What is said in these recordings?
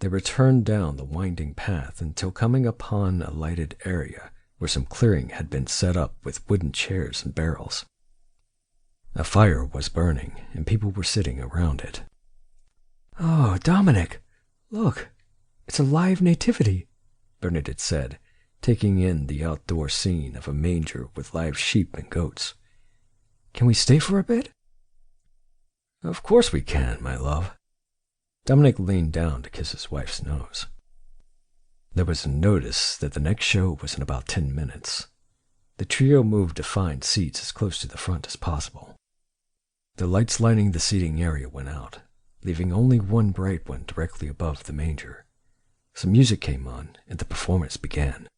They returned down the winding path until coming upon a lighted area where some clearing had been set up with wooden chairs and barrels. A fire was burning, and people were sitting around it. "Oh, Dominic, look, it's a live nativity," Bernadette said, taking in the outdoor scene of a manger with live sheep and goats. "Can we stay for a bit?" "Of course we can, my love." Dominic leaned down to kiss his wife's nose. There was a notice that the next show was in about 10 minutes. The trio moved to find seats as close to the front as possible. The lights lining the seating area went out, leaving only one bright one directly above the manger. Some music came on, and the performance began.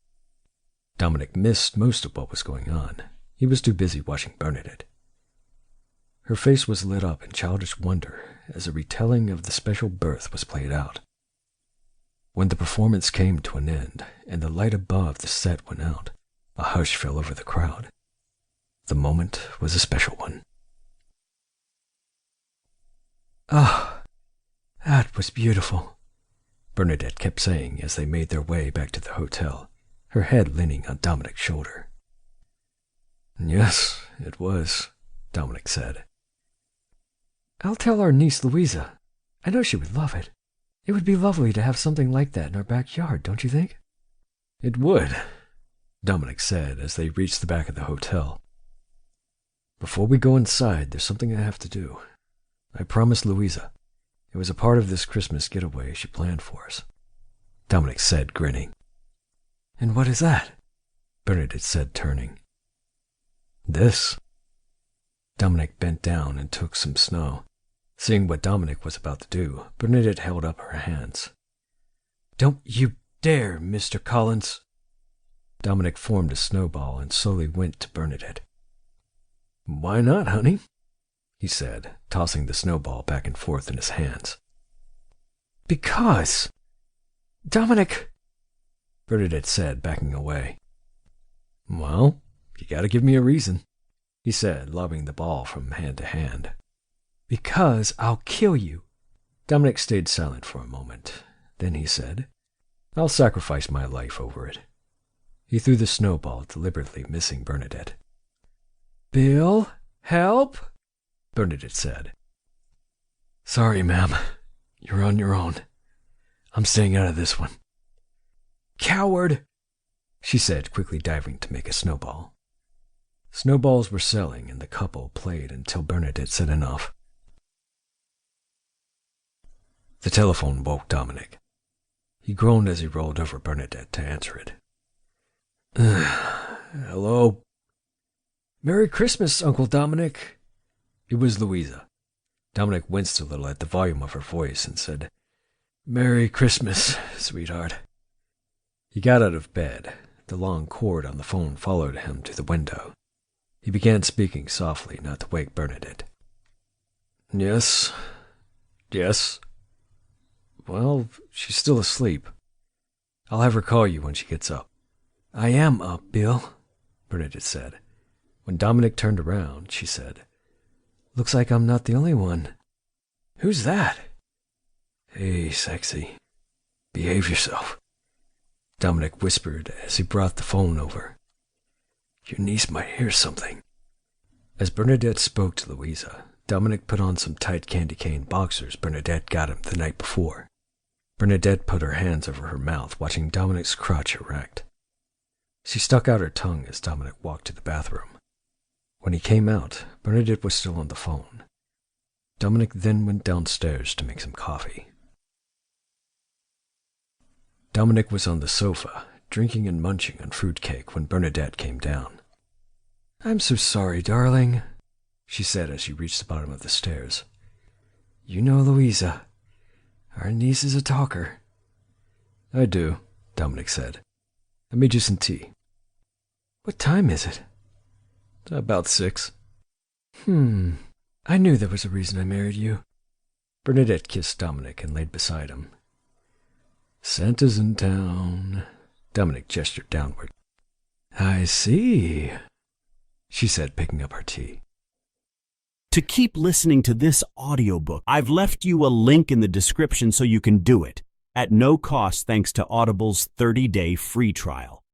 Dominic missed most of what was going on. He was too busy watching Bernadette. Her face was lit up in childish wonder as a retelling of the special birth was played out. When the performance came to an end and the light above the set went out, a hush fell over the crowd. The moment was a special one. "Oh, that was beautiful," Bernadette kept saying as they made their way back to the hotel, her head leaning on Dominic's shoulder. "Yes, it was," Dominic said. "I'll tell our niece Louisa. I know she would love it. It would be lovely to have something like that in our backyard, don't you think?" "It would," Dominic said as they reached the back of the hotel. "Before we go inside, there's something I have to do. I promised Louisa. It was a part of this Christmas getaway she planned for us," Dominic said, grinning. "And what is that?" Bernadette said, turning. "This." Dominic bent down and took some snow. Seeing what Dominic was about to do, Bernadette held up her hands. "Don't you dare, Mr. Collins!" Dominic formed a snowball and slowly went to Bernadette. "Why not, honey?" he said, tossing the snowball back and forth in his hands. "Because... Dominic," Bernadette said, backing away. "Well, you gotta give me a reason," he said, lobbing the ball from hand to hand. "Because I'll kill you." Dominic stayed silent for a moment. Then he said, "I'll sacrifice my life over it." He threw the snowball, deliberately missing Bernadette. "Bill, help!" Bernadette said. "Sorry, ma'am. You're on your own. I'm staying out of this one." "Coward!" she said, quickly diving to make a snowball. Snowballs were selling, and the couple played until Bernadette said enough. The telephone woke Dominic. He groaned as he rolled over Bernadette to answer it. "Hello?" "Merry Christmas, Uncle Dominic." It was Louisa. Dominic winced a little at the volume of her voice and said, "Merry Christmas, sweetheart." He got out of bed. The long cord on the phone followed him to the window. He began speaking softly, not to wake Bernadette. Yes. Well, she's still asleep. I'll have her call you when she gets up." "I am up, Bill," Bernadette said. When Dominic turned around, she said, "Looks like I'm not the only one." "Who's that?" "Hey, sexy. Behave yourself," Dominic whispered as he brought the phone over. "Your niece might hear something." As Bernadette spoke to Louisa, Dominic put on some tight candy cane boxers Bernadette got him the night before. Bernadette put her hands over her mouth, watching Dominic's crotch erect. She stuck out her tongue as Dominic walked to the bathroom. When he came out, Bernadette was still on the phone. Dominic then went downstairs to make some coffee. Dominic was on the sofa, drinking and munching on fruitcake when Bernadette came down. "I'm so sorry, darling," she said as she reached the bottom of the stairs. "You know Louisa. Our niece is a talker." "I do," Dominic said. "I made you some tea." "What time is it?" "About 6. I knew there was a reason I married you." Bernadette kissed Dominic and laid beside him. "Santa's in town." Dominic gestured downward. "I see," she said, picking up her tea. To keep listening to this audiobook, I've left you a link in the description so you can do it. at no cost thanks to Audible's 30-day free trial.